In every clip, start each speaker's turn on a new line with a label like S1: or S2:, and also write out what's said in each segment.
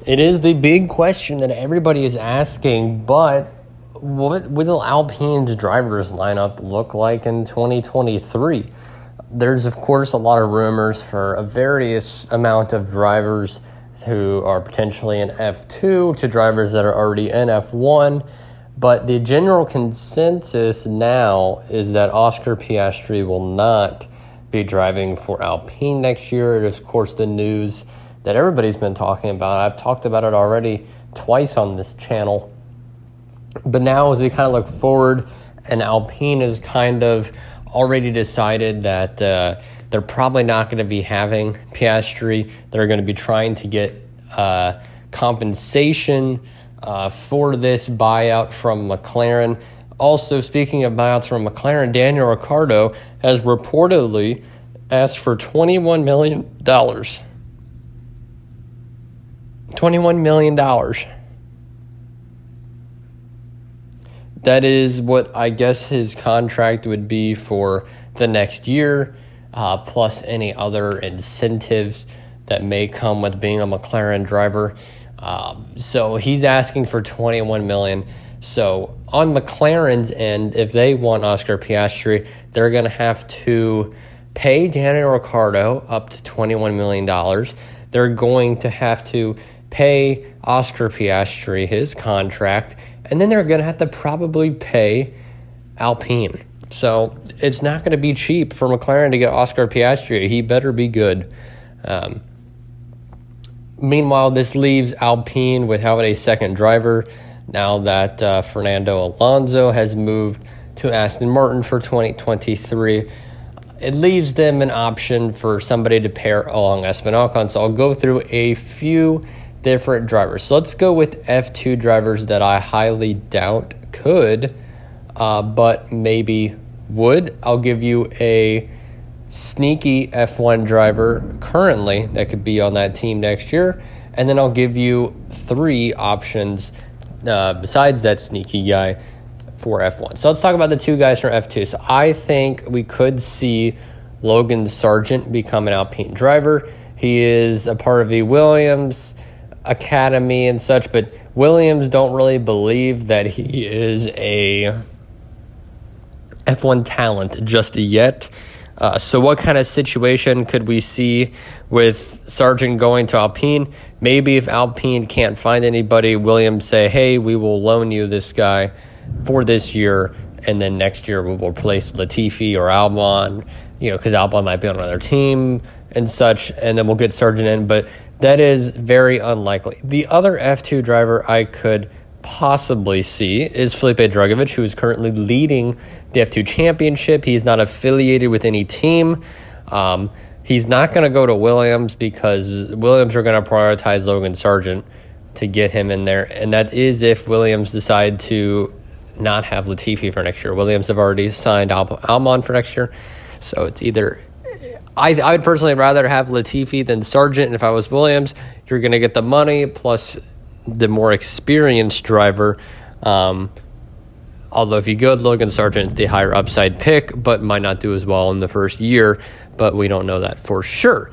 S1: It is the big question that everybody is asking, but what will Alpine's drivers lineup look like in 2023? There's, of course, a lot of rumors for a various amount of drivers who are potentially in F2 to drivers that are already in F1, but the general consensus now is that Oscar Piastri will not be driving for Alpine next year. It is, of course, the news that everybody's been talking about. I've talked about it already twice on this channel. But now as we kind of look forward, and Alpine has kind of already decided that they're probably not going to be having Piastri. They're going to be trying to get compensation for this buyout from McLaren. Also, speaking of buyouts from McLaren, Daniel Ricciardo has reportedly asked for $21 million. $21 million. That is what I guess his contract would be for the next year, plus any other incentives that may come with being a McLaren driver. So he's asking for $21 million. So on McLaren's end, if they want Oscar Piastri, they're going to have to pay Daniel Ricciardo up to $21 million. They're going to have to pay Oscar Piastri his contract, and then they're going to have to probably pay Alpine. So it's not going to be cheap for McLaren to get Oscar Piastri. He better be good. Meanwhile, this leaves Alpine without a second driver now that Fernando Alonso has moved to Aston Martin for 2023. It leaves them an option for somebody to pair along Esteban Ocon. So I'll go through a few different drivers. So let's go with F2 drivers that I highly doubt could, but maybe would. I'll give you a sneaky F1 driver currently that could be on that team next year, and then I'll give you 3 options besides that sneaky guy for F1. So let's talk about the 2 guys from F2. So I think we could see Logan Sargent become an Alpine driver. He is a part of the Williams Academy and such, but Williams don't really believe that he is a F1 talent just yet. So what kind of situation could we see with Sargent going to Alpine? Maybe if Alpine can't find anybody, Williams say, hey, we will loan you this guy for this year, and then next year we will replace Latifi or Albon, because Albon might be on another team and such, and then we'll get Sargent in, but that is very unlikely. The other F2 driver I could possibly see is Felipe Drugovich, who is currently leading the F2 championship. He's not affiliated with any team. He's not going to go to Williams because Williams are going to prioritize Logan Sargent to get him in there, and that is if Williams decide to not have Latifi for next year. Williams have already signed Albon for next year, so it's either I would personally rather have Latifi than Sargent, and if I was Williams, you're going to get the money plus the more experienced driver. Although if you go with Logan Sargent, it's the higher upside pick, but might not do as well in the first year, but we don't know that for sure.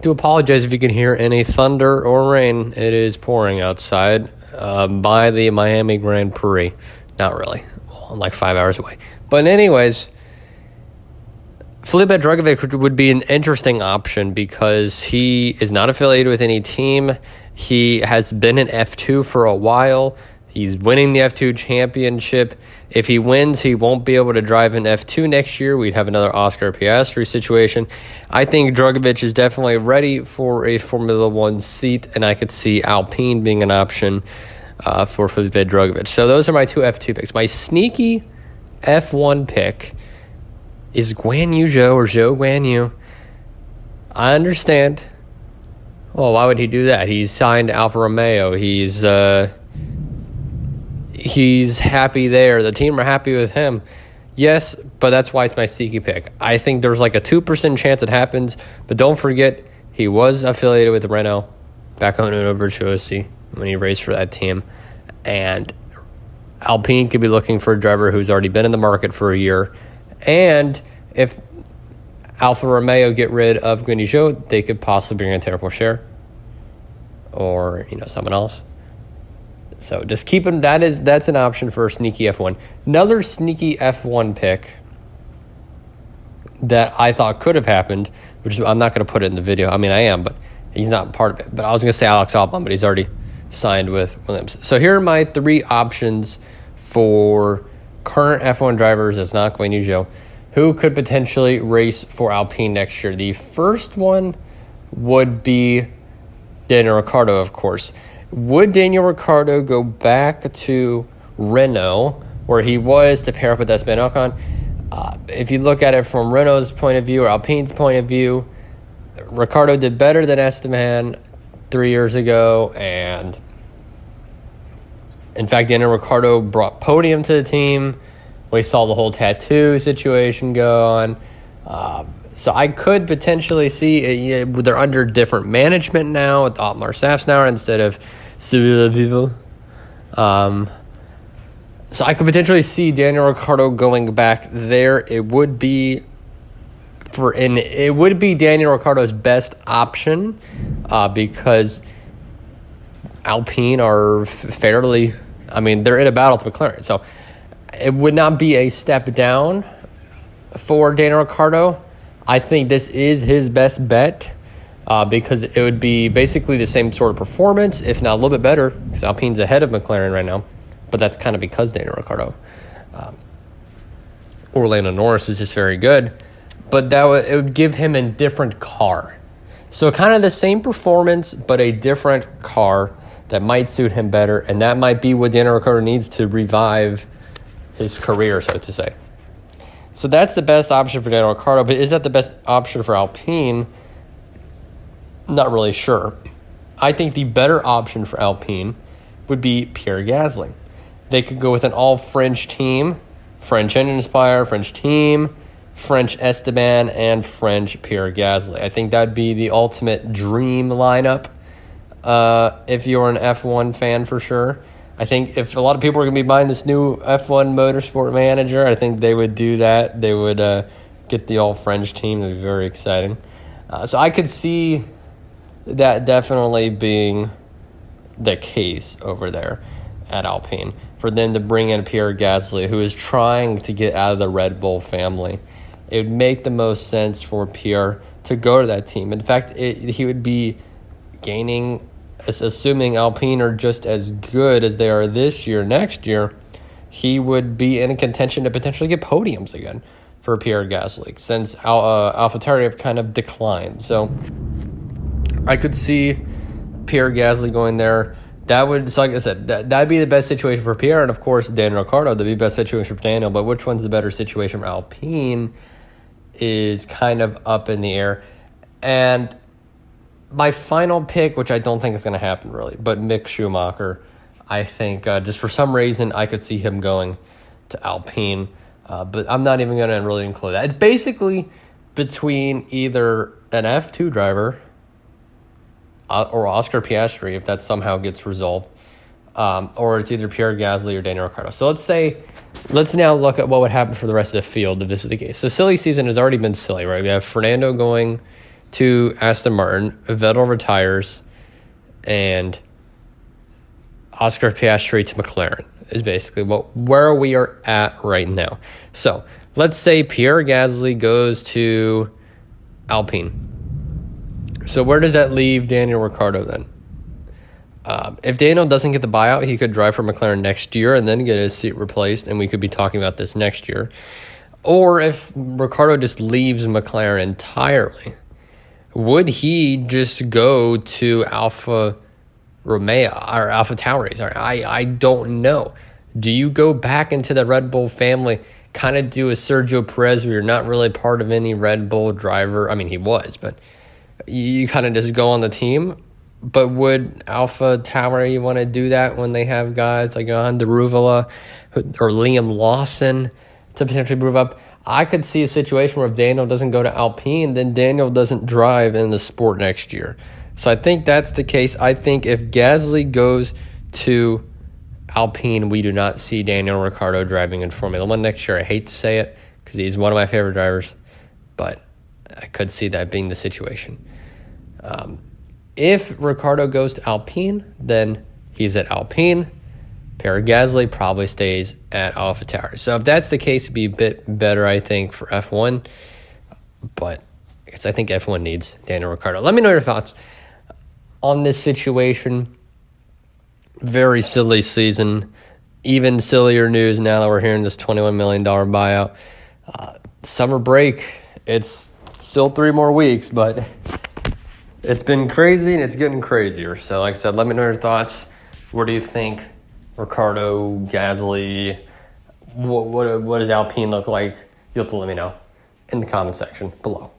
S1: Do apologize if you can hear any thunder or rain. It is pouring outside by the Miami Grand Prix. Not really. Well, I'm like 5 hours away. But anyways, Felipe Drugovich would be an interesting option because he is not affiliated with any team. He has been in F2 for a while. He's winning the F2 championship. If he wins, he won't be able to drive in F2 next year. We'd have another Oscar Piastri situation. I think Drugovich is definitely ready for a Formula One seat, and I could see Alpine being an option for Felipe Drugovich. So those are my 2 F2 picks. My sneaky F1 pick is Guan Yu Zhou, or Zhou Guan Yu. I understand. Well, why would he do that? He's signed Alfa Romeo. He's happy there. The team are happy with him. Yes, but that's why it's my sneaky pick. I think there's like a 2% chance it happens, but don't forget he was affiliated with Renault back on Uno Virtuosi when he raced for that team. And Alpine could be looking for a driver who's already been in the market for a year. And if Alfa Romeo get rid of Guan Yu Zhou, they could possibly bring in Terra Porsche. or someone else. So just keep him. That's an option for a sneaky F1. Another sneaky F1 pick that I thought could have happened, which is, I'm not going to put it in the video. I mean, I am, but he's not part of it. But I was going to say Alex Albon, but he's already signed with Williams. So here are my 3 options for current F1 drivers that's not Guanyu Zhou who could potentially race for Alpine next year. The first one would be Daniel Ricciardo, of course. Would Daniel Ricciardo go back to Renault, where he was, to pair up with Esteban Ocon? If you look at it from Renault's point of view or Alpine's point of view, Ricciardo did better than Esteban 3 years ago, and in fact, Daniel Ricciardo brought podium to the team. We saw the whole tattoo situation go on. So I could potentially see they're under different management now with Otmar Safsnauer instead of Cyril Vivo. So I could potentially see Daniel Ricciardo going back there. It would be Daniel Ricciardo's best option because Alpine are fairly. I mean, they're in a battle to McLaren, so it would not be a step down for Daniel Ricciardo. I think this is his best bet because it would be basically the same sort of performance, if not a little bit better, because Alpine's ahead of McLaren right now. But that's kind of because Daniel Ricciardo. Orlando Norris is just very good. But it would give him a different car. So kind of the same performance, but a different car that might suit him better. And that might be what Daniel Ricciardo needs to revive his career, so to say. So that's the best option for Daniel Ricciardo. But is that the best option for Alpine? Not really sure. I think the better option for Alpine would be Pierre Gasly. They could go with an all-French team, French engine spire, French team, French Esteban, and French Pierre Gasly. I think that would be the ultimate dream lineup if you're an F1 fan for sure. I think if a lot of people are going to be buying this new F1 Motorsport Manager, I think they would do that. They would get the all-French team. That would be very exciting. So I could see that definitely being the case over there at Alpine, for them to bring in Pierre Gasly, who is trying to get out of the Red Bull family. It would make the most sense for Pierre to go to that team. In fact, he would be gaining, assuming Alpine are just as good as they are this year, next year, he would be in a contention to potentially get podiums again for Pierre Gasly, since AlphaTauri have kind of declined. So I could see Pierre Gasly going there. That would, so like I said, that'd be the best situation for Pierre, and of course Daniel Ricciardo, that'd be the best situation for Daniel. But which one's the better situation for Alpine is kind of up in the air. And my final pick, which I don't think is going to happen really, but Mick Schumacher, I think just for some reason I could see him going to Alpine, but I'm not even going to really include that. It's basically between either an F2 driver or Oscar Piastri, if that somehow gets resolved, or it's either Pierre Gasly or Daniel Ricciardo. So let's now look at what would happen for the rest of the field if this is the case. So silly season has already been silly, right? We have Fernando going to Aston Martin, Vettel retires, and Oscar Piastri to McLaren is basically where we are at right now. So let's say Pierre Gasly goes to Alpine. So where does that leave Daniel Ricciardo then? If Daniel doesn't get the buyout, he could drive for McLaren next year and then get his seat replaced, and we could be talking about this next year. Or if Ricciardo just leaves McLaren entirely, would he just go to Alfa Romeo or AlphaTauri? Sorry, I don't know. Do you go back into the Red Bull family, kind of do a Sergio Perez where you're not really part of any Red Bull driver? I mean, he was, but you kind of just go on the team. But would AlphaTauri want to do that when they have guys like Johan Daruvala or Liam Lawson to potentially move up? I could see a situation where if Daniel doesn't go to Alpine, then Daniel doesn't drive in the sport next year. So I think that's the case. I think if Gasly goes to Alpine, we do not see Daniel Ricciardo driving in Formula One next year. I hate to say it because he's one of my favorite drivers, but I could see that being the situation. If Ricciardo goes to Alpine, then he's at Alpine. Pierre Gasly probably stays at AlphaTauri. So if that's the case, it'd be a bit better, I think, for F1. But I think F1 needs Daniel Ricciardo. Let me know your thoughts on this situation. Very silly season. Even sillier news now that we're hearing this $21 million buyout. Summer break, it's still 3 more weeks, but it's been crazy and it's getting crazier. So like I said, let me know your thoughts. What do you think? Ricciardo, Gasly, what does Alpine look like? You'll have to let me know in the comment section below.